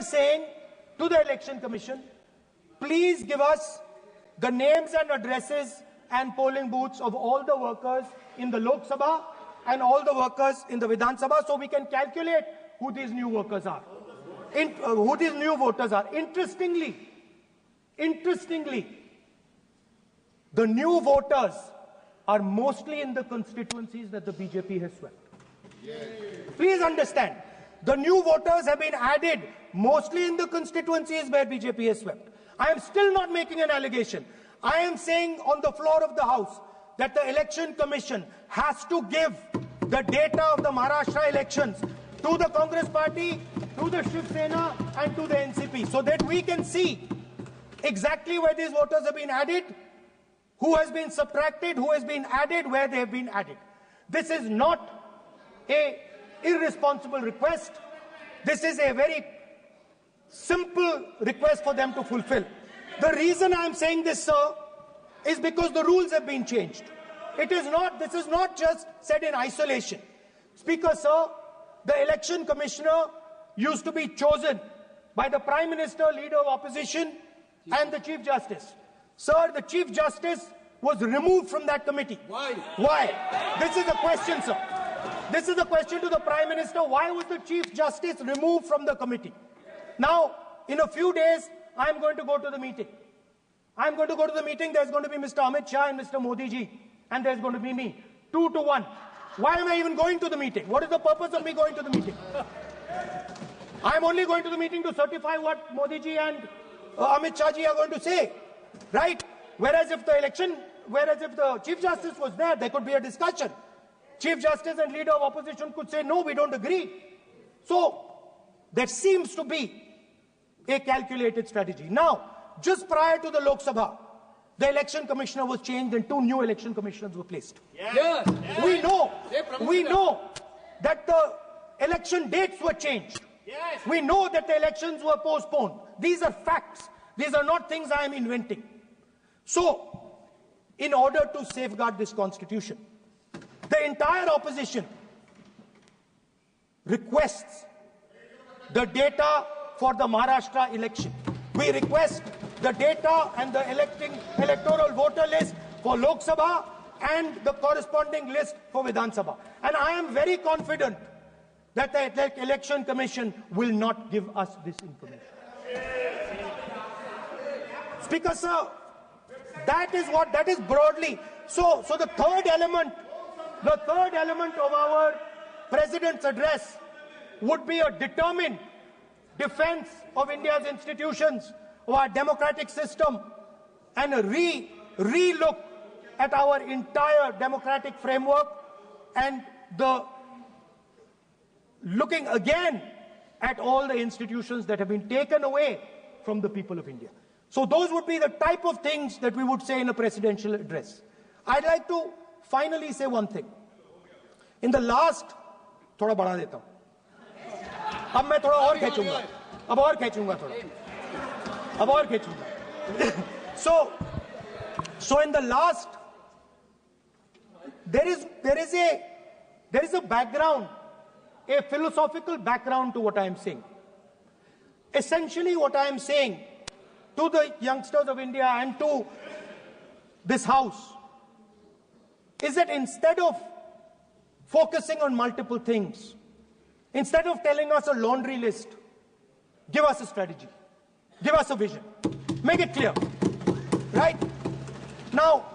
saying to the Election Commission, please give us the names and addresses and polling booths of all the workers in the Lok Sabha and all the workers in the Vidhan Sabha, so we can calculate who these new workers are, who these new voters are. Interestingly, the new voters are mostly in the constituencies that the BJP has swept. Please understand, the new voters have been added mostly in the constituencies where BJP has swept. I am still not making an allegation. I am saying on the floor of the House that the Election Commission has to give the data of the Maharashtra elections to the Congress Party, to the Shiv Sena and to the NCP, so that we can see exactly where these voters have been added, who has been subtracted, who has been added, where they have been added. This is not an irresponsible request. This is a very simple request for them to fulfill. The reason I am saying this, sir, is because the rules have been changed. This is not just said in isolation. Speaker, sir, the election commissioner used to be chosen by the Prime Minister, Leader of Opposition, and the Chief Justice. Sir, the Chief Justice was removed from that committee. Why? Why? This is a question, sir. This is a question to the Prime Minister. Why was the Chief Justice removed from the committee? Now, in a few days, I am going to go to the meeting. I am going to go to the meeting. There's going to be Mr. Amit Shah and Mr. Modi ji. And there's going to be me. 2 to 1. Why am I even going to the meeting? What is the purpose of me going to the meeting? I am only going to the meeting to certify what Modi ji and Amit Shah ji are going to say. Right? Whereas if the Chief Justice was there, there could be a discussion. Chief Justice and Leader of Opposition could say, no, we don't agree. So, there seems to be a calculated strategy. Now, just prior to the Lok Sabha, the election commissioner was changed and 2 new election commissioners were placed. Yes. We know that the election dates were changed. Yes. We know that the elections were postponed. These are facts. These are not things I am inventing. So, in order to safeguard this constitution, the entire opposition requests the data for the Maharashtra election. We request the data and the electoral voter list for Lok Sabha and the corresponding list for Vidhan Sabha. And I am very confident that the Election Commission will not give us this information. Speaker, sir, that is broadly. So the third element of our President's address would be a determined defense of India's institutions, of our democratic system, and a re-look at our entire democratic framework, and the looking again at all the institutions that have been taken away from the people of India. So those would be the type of things that we would say in a presidential address. I'd like to finally say one thing. In the last, थोड़ा बढ़ा देता हूँ. अब मैं थोड़ा और खींचूंगा. अब और खींचूंगा थोड़ा. अब और खींचूंगा. So in the last, there is a background, a philosophical background to what I am saying. Essentially, what I am saying to the youngsters of India and to this House is that instead of focusing on multiple things, instead of telling us a laundry list, give us a strategy, give us a vision, make it clear, right? Now,